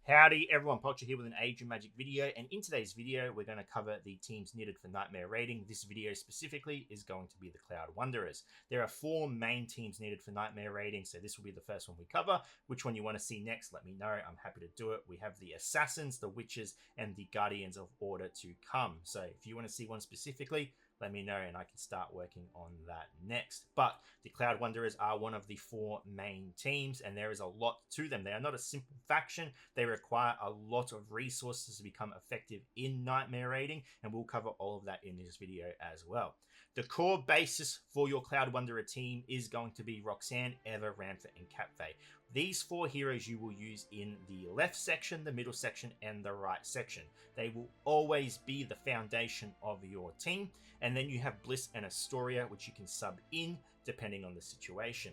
Howdy everyone, Poacher here with an Age of Magic video, and in today's video we're going to cover the teams needed for Nightmare raiding. This video specifically is going to be the Cloud Wanderers. There are 4 main teams needed for Nightmare raiding, so this will be the first one we cover. Which one you want to see next, let me know. I'm happy to do it. We have the Assassins, the Witches, and the Guardians of Order to come. So if you want to see one specifically, let me know and I can start working on that next. But the Cloud Wanderers are one of the 4 main teams, and there is a lot to them. They are not a simple faction. They require a lot of resources to become effective in Nightmare raiding, and we'll cover all of that in this video as well. The core basis for your Cloud Wanderer team is going to be Roxanne, Eva, Ramfort, and Catfay. These 4 heroes you will use in the left section, the middle section, and the right section. They will always be the foundation of your team. And then you have Bliss and Astoria, which you can sub in depending on the situation.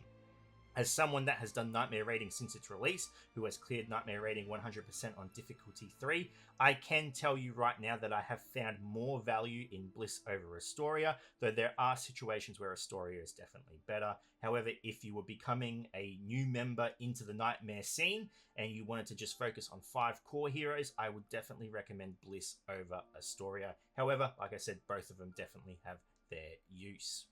As someone that has done Nightmare raiding since its release, who has cleared Nightmare raiding 100% on difficulty 3, I can tell you right now that I have found more value in Bliss over Astoria, though there are situations where Astoria is definitely better. However, if you were becoming a new member into the Nightmare scene and you wanted to just focus on 5 core heroes, I would definitely recommend Bliss over Astoria. However, like I said, both of them definitely have their use.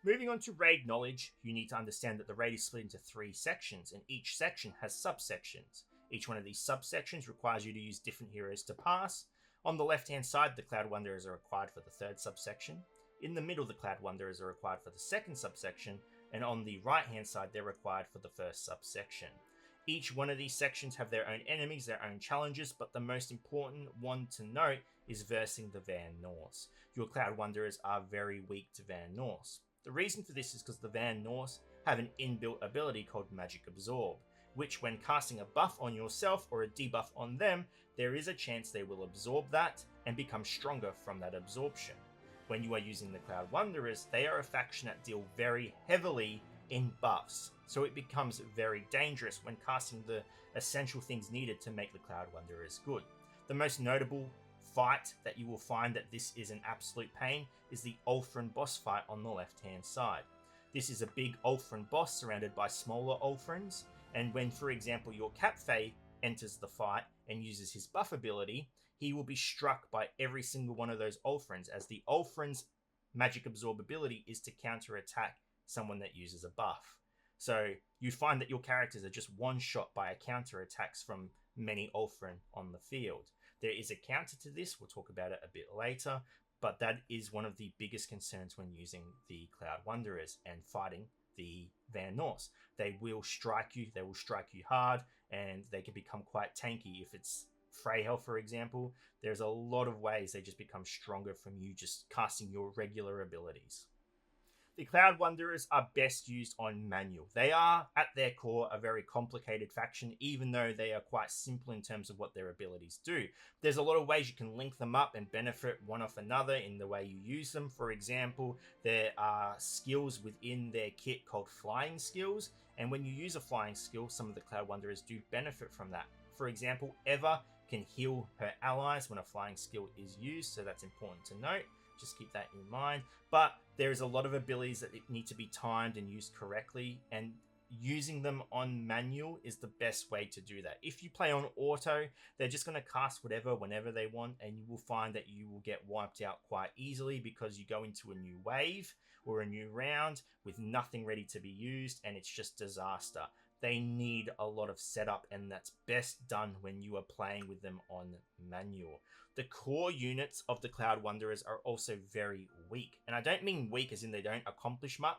Moving on to raid knowledge, you need to understand that the raid is split into 3 sections, and each section has subsections. Each one of these subsections requires you to use different heroes to pass. On the left-hand side, the Cloud Wanderers are required for the 3rd subsection. In the middle, the Cloud Wanderers are required for the 2nd subsection, and on the right-hand side, they're required for the 1st subsection. Each one of these sections have their own enemies, their own challenges, but the most important one to note is versing the Van Norse. Your Cloud Wanderers are very weak to Van Norse. The reason for this is because the Van Norse have an inbuilt ability called Magic Absorb, which when casting a buff on yourself or a debuff on them, there is a chance they will absorb that and become stronger from that absorption. When you are using the Cloud Wanderers, they are a faction that deal very heavily in buffs, so it becomes very dangerous when casting the essential things needed to make the Cloud Wanderers good. The most notable fight that you will find that this is an absolute pain is the Ulthran boss fight on the left hand side. This is a big Ulthran boss surrounded by smaller Ulthrans, and when, for example, your Catfay enters the fight and uses his buff ability, he will be struck by every single one of those Ulthrans, as the Ulthran's Magic Absorb ability is to counter attack someone that uses a buff. So you find that your characters are just one shot by a counter attacks from many Ulthran on the field. There is a counter to this, we'll talk about it a bit later, but that is one of the biggest concerns when using the Cloud Wanderers and fighting the Van Norse. They will strike you hard, and they can become quite tanky. If it's Freyhel, for example, there's a lot of ways they just become stronger from you just casting your regular abilities. The Cloud Wanderers are best used on manual. They are, at their core, a very complicated faction, even though they are quite simple in terms of what their abilities do. There's a lot of ways you can link them up and benefit one off another in the way you use them. For example, there are skills within their kit called flying skills, and when you use a flying skill, some of the Cloud Wanderers do benefit from that. For example, Eva can heal her allies when a flying skill is used, so that's important to note. Just keep that in mind. But there is a lot of abilities that need to be timed and used correctly, and using them on manual is the best way to do that. If you play on auto, they're just going to cast whatever whenever they want, and you will find that you will get wiped out quite easily because you go into a new wave or a new round with nothing ready to be used, and it's just disaster. They need a lot of setup, and that's best done when you are playing with them on manual. The core units of the Cloud Wanderers are also very weak. And I don't mean weak as in they don't accomplish much.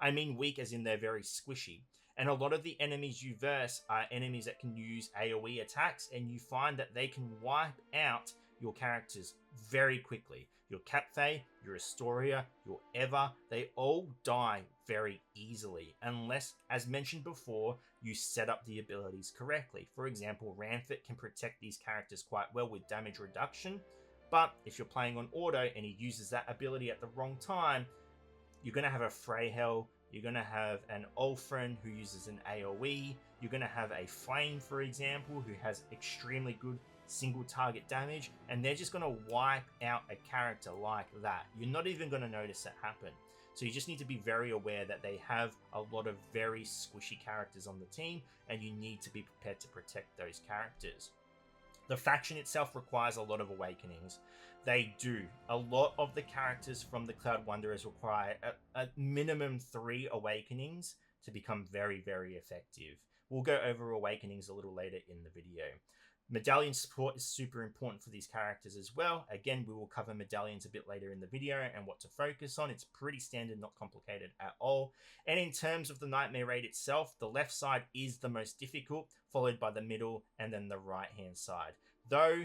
I mean weak as in they're very squishy. And a lot of the enemies you verse are enemies that can use AoE attacks, and you find that they can wipe out your characters very quickly. Your Catfay, your Astoria, your Eva, they all die very easily, unless, as mentioned before, you set up the abilities correctly. For example, Ramfort can protect these characters quite well with damage reduction, but if you're playing on auto and he uses that ability at the wrong time, you're going to have a Freyhel, you're going to have an Ulthran who uses an AoE, you're going to have a Flame, for example, who has extremely good single target damage, and they're just going to wipe out a character like that. You're not even going to notice that happen. So you just need to be very aware that they have a lot of very squishy characters on the team, and you need to be prepared to protect those characters. The faction itself requires a lot of awakenings. They do. A lot of the characters from the Cloud Wanderers require a minimum 3 awakenings to become very, very effective. We'll go over awakenings a little later in the video. Medallion support is super important for these characters as well. Again, we will cover medallions a bit later in the video and what to focus on. It's pretty standard, not complicated at all. And in terms of the Nightmare Raid itself, the left side is the most difficult, followed by the middle and then the right-hand side. Though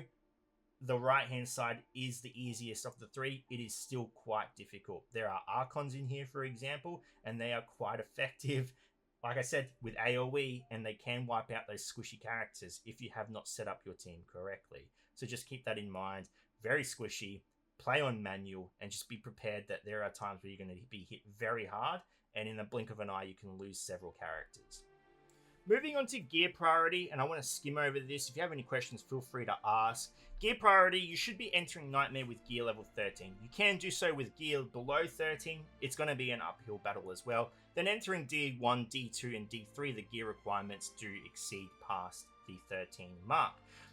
the right-hand side is the easiest of the 3, it is still quite difficult. There are Archons in here, for example, and they are quite effective, like I said, with AoE, and they can wipe out those squishy characters if you have not set up your team correctly. So just keep that in mind. Very squishy, play on manual, and just be prepared that there are times where you're going to be hit very hard, and in the blink of an eye, you can lose several characters. Moving on to gear priority, and I want to skim over this. If you have any questions, feel free to ask. Gear priority, you should be entering Nightmare with gear level 13. You can do so with gear below 13. It's going to be an uphill battle as well. Then entering D1, D2, and D3, the gear requirements do exceed past the 13 mark.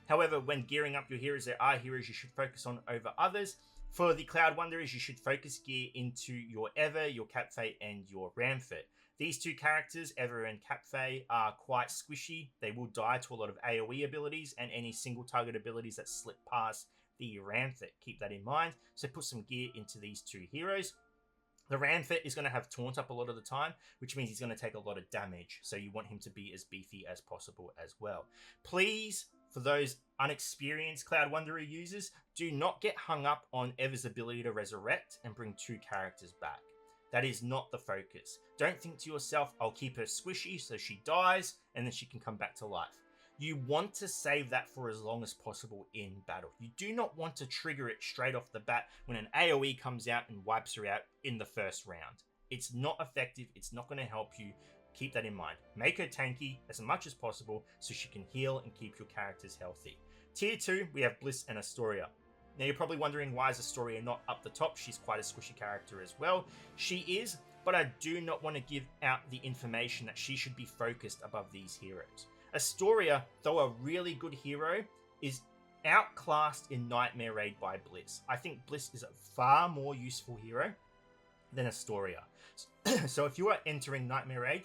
However, when gearing up your heroes, there are heroes you should focus on over others. For the Cloud Wanderers, you should focus gear into your Ever, your Capfei, and your Ramfit. These 2 characters, Ever and Capfei, are quite squishy. They will die to a lot of AoE abilities and any single target abilities that slip past the Ramfit. Keep that in mind. So put some gear into these 2 heroes. The Ramfit is going to have Taunt up a lot of the time, which means he's going to take a lot of damage. So you want him to be as beefy as possible as well. Please, for those unexperienced Cloud Wanderer users, do not get hung up on Ever's ability to resurrect and bring 2 characters back. That is not the focus. Don't think to yourself, I'll keep her squishy so she dies and then she can come back to life. You want to save that for as long as possible in battle. You do not want to trigger it straight off the bat when an AoE comes out and wipes her out in the first round. It's not effective. It's not going to help you. Keep that in mind. Make her tanky as much as possible so she can heal and keep your characters healthy. Tier 2, we have Bliss and Astoria. Now, you're probably wondering, why is Astoria not up the top? She's quite a squishy character as well. She is, but I do not want to give out the information that she should be focused above these heroes. Astoria, though a really good hero, is outclassed in Nightmare Raid by Bliss. I think Bliss is a far more useful hero than Astoria. So if you are entering Nightmare Raid,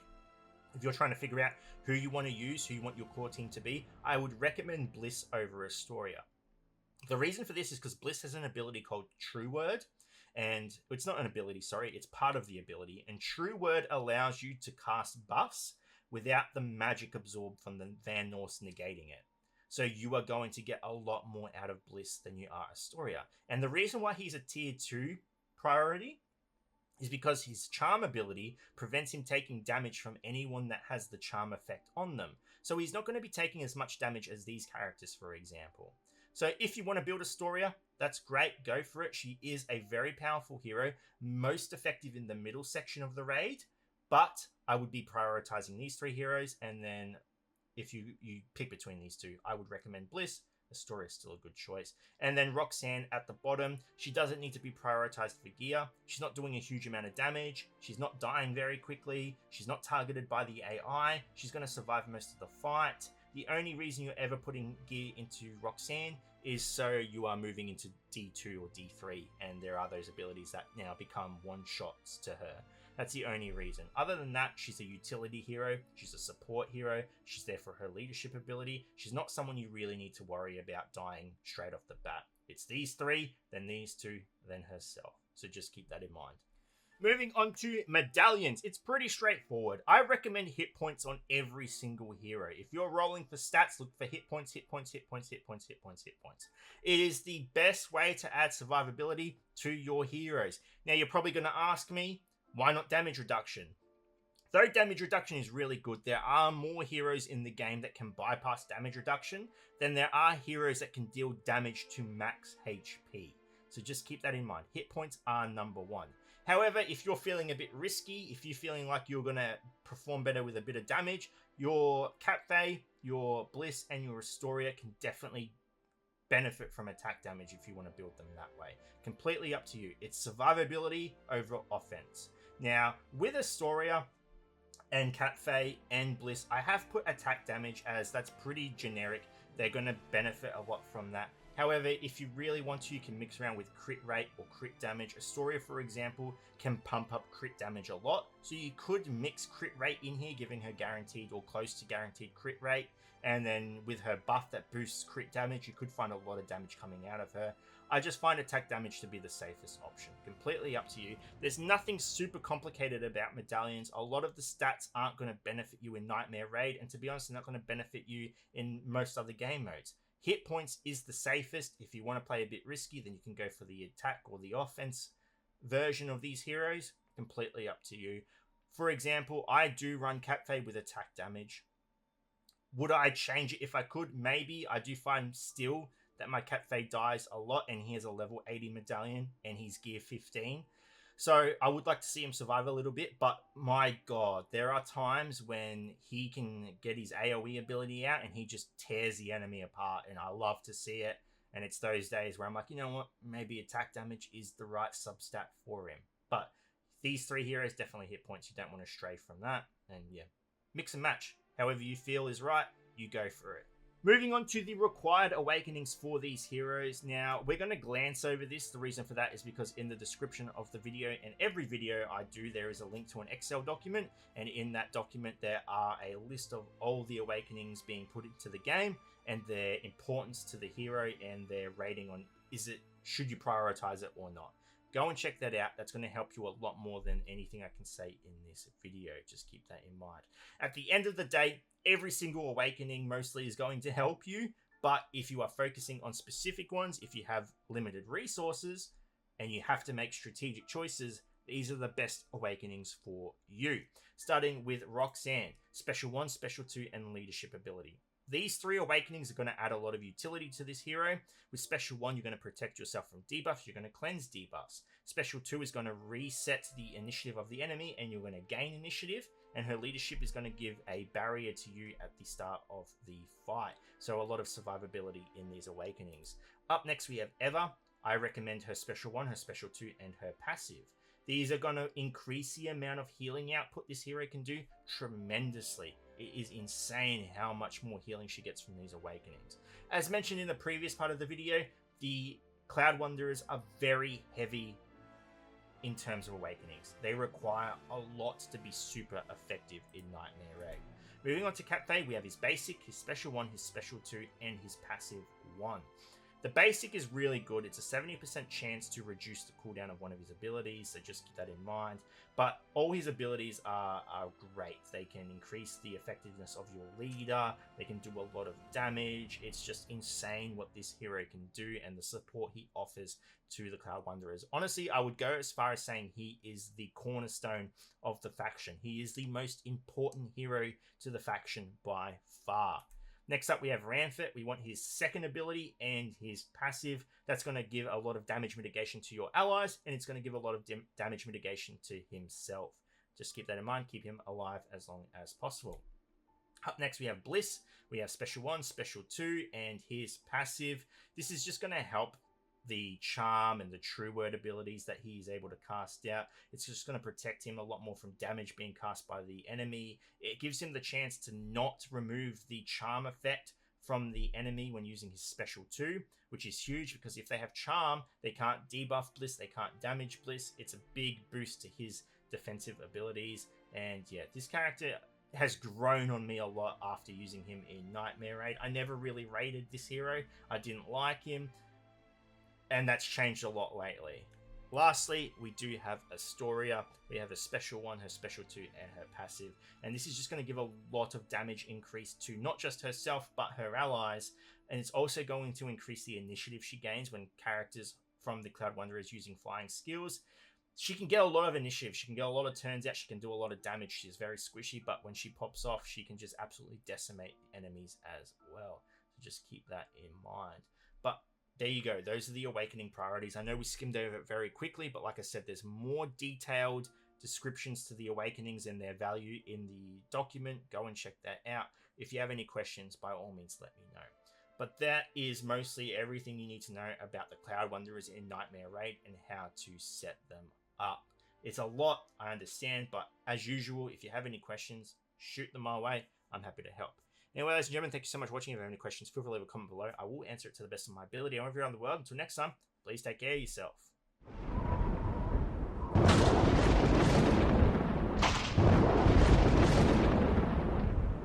if you're trying to figure out who you want to use, who you want your core team to be, I would recommend Bliss over Astoria. The reason for this is because Bliss has an ability called True Word, and it's not an ability, sorry, it's part of the ability, and True Word allows you to cast buffs without the magic absorbed from the Van Norse negating it. So you are going to get a lot more out of Bliss than you are Astoria. And the reason why he's a tier 2 priority is because his charm ability prevents him taking damage from anyone that has the charm effect on them. So he's not going to be taking as much damage as these characters, for example. So if you want to build Astoria, that's great, go for it. She is a very powerful hero, most effective in the middle section of the raid, but I would be prioritizing these 3 heroes, and then if you pick between these 2, I would recommend Bliss. Astoria is still a good choice. And then Roxanne at the bottom, she doesn't need to be prioritized for gear. She's not doing a huge amount of damage. She's not dying very quickly. She's not targeted by the AI. She's going to survive most of the fight. The only reason you're ever putting gear into Roxanne is so you are moving into D2 or D3, and there are those abilities that now become one-shots to her. That's the only reason. Other than that, she's a utility hero. She's a support hero. She's there for her leadership ability. She's not someone you really need to worry about dying straight off the bat. It's these 3, then these 2, then herself. So just keep that in mind. Moving on to Medallions. It's pretty straightforward. I recommend hit points on every single hero. If you're rolling for stats, look for hit points, hit points, hit points, hit points, hit points, hit points. It is the best way to add survivability to your heroes. Now, you're probably going to ask me, why not damage reduction? Though damage reduction is really good, there are more heroes in the game that can bypass damage reduction than there are heroes that can deal damage to max HP. So just keep that in mind. Hit points are number 1. However, if you're feeling a bit risky, if you're feeling like you're going to perform better with a bit of damage, your Capfei, your Bliss, and your Astoria can definitely benefit from attack damage if you want to build them that way. Completely up to you. It's survivability over offense. Now, with Astoria and Capfei and Bliss, I have put attack damage as that's pretty generic they're going to benefit a lot from that. However, if you really want to, you can mix around with crit rate or crit damage. Astoria, for example, can pump up crit damage a lot, so you could mix crit rate in here, giving her guaranteed or close to guaranteed crit rate, and then with her buff that boosts crit damage, you could find a lot of damage coming out of her. I just find attack damage to be the safest option. Completely up to you. There's nothing super complicated about Medallions. A lot of the stats aren't going to benefit you in Nightmare Raid, and to be honest, they're not going to benefit you in most other game modes. Hit points is the safest. If you want to play a bit risky, then you can go for the attack or the offense version of these heroes. Completely up to you. For example, I do run Catfade with attack damage. Would I change it if I could? Maybe. I do find still that my Catfade dies a lot, and he has a level 80 medallion, and he's gear 15. So I would like to see him survive a little bit, but my god, there are times when he can get his AoE ability out, and he just tears the enemy apart, and I love to see it. And it's those days where I'm like, you know what, maybe attack damage is the right substat for him. But these three heroes definitely hit points. You don't want to stray from that. And yeah, mix and match. However you feel is right, you go for it. Moving on to the required awakenings for these heroes. Now, we're going to glance over this. The reason for that is because in the description of the video, and every video I do, there is a link to an Excel document. And in that document, there are a list of all the awakenings being put into the game and their importance to the hero and their rating on should you prioritize it or not. Go and check that out. That's going to help you a lot more than anything I can say in this video. Just keep that in mind. At the end of the day, every single awakening mostly is going to help you, but if you are focusing on specific ones, if you have limited resources and you have to make strategic choices, these are the best awakenings for you. Starting with Roxanne, Special 1, Special 2, and Leadership ability. These three awakenings are going to add a lot of utility to this hero. With Special 1, you're going to protect yourself from debuffs. You're going to cleanse debuffs. Special 2 is going to reset the initiative of the enemy, and you're going to gain initiative. And her leadership is going to give a barrier to you at the start of the fight. So a lot of survivability in these awakenings. Up next, we have Eva. I recommend her Special 1, her Special 2, and her passive. These are going to increase the amount of healing output this hero can do tremendously. It is insane how much more healing she gets from these awakenings. As mentioned in the previous part of the video, the Cloud Wanderers are very heavy in terms of awakenings. They require a lot to be super effective in Nightmare Raid. Moving on to Catfade, we have his basic, his Special 1, his Special 2, and his passive 1. The basic is really good. It's a 70% chance to reduce the cooldown of one of his abilities, so just keep that in mind. But all his abilities are great. They can increase the effectiveness of your leader. They can do a lot of damage. It's just insane what this hero can do and the support he offers to the Cloud Wanderers. Honestly, I would go as far as saying he is the cornerstone of the faction. He is the most important hero to the faction by far. Next up, we have Ranfit. We want his second ability and his passive. That's going to give a lot of damage mitigation to your allies, and it's going to give a lot of damage mitigation to himself. Just keep that in mind. Keep him alive as long as possible. Up next, we have Bliss. We have Special 1, Special 2, and his passive. This is just going to help the charm and the true word abilities that he is able to cast out. It's just going to protect him a lot more from damage being cast by the enemy. It gives him the chance to not remove the charm effect from the enemy when using his Special 2, which is huge because if they have charm, they can't debuff Bliss, they can't damage Bliss. It's a big boost to his defensive abilities. And yeah, this character has grown on me a lot after using him in Nightmare Raid. I never really rated this hero. I didn't like him, and that's changed a lot lately. Lastly, we do have Astoria. We have a Special 1, her Special 2, and her passive. And this is just going to give a lot of damage increase to not just herself, but her allies. And it's also going to increase the initiative she gains when characters from the Cloud Wanderers using flying skills. She can get a lot of initiative. She can get a lot of turns out. She can do a lot of damage. She's very squishy, but when she pops off, she can just absolutely decimate enemies as well. So just keep that in mind. But there you go. Those are the awakening priorities. I know we skimmed over it very quickly, but like I said, there's more detailed descriptions to the awakenings and their value in the document. Go and check that out. If you have any questions, by all means, let me know. But that is mostly everything you need to know about the Cloud Wanderers in Nightmare Raid and how to set them up. It's a lot, I understand, but as usual, if you have any questions, shoot them my way. I'm happy to help. Anyway, ladies and gentlemen, thank you so much for watching. If you have any questions, feel free to leave a comment below. I will answer it to the best of my ability. And wherever you're around the world, until next time, please take care of yourself.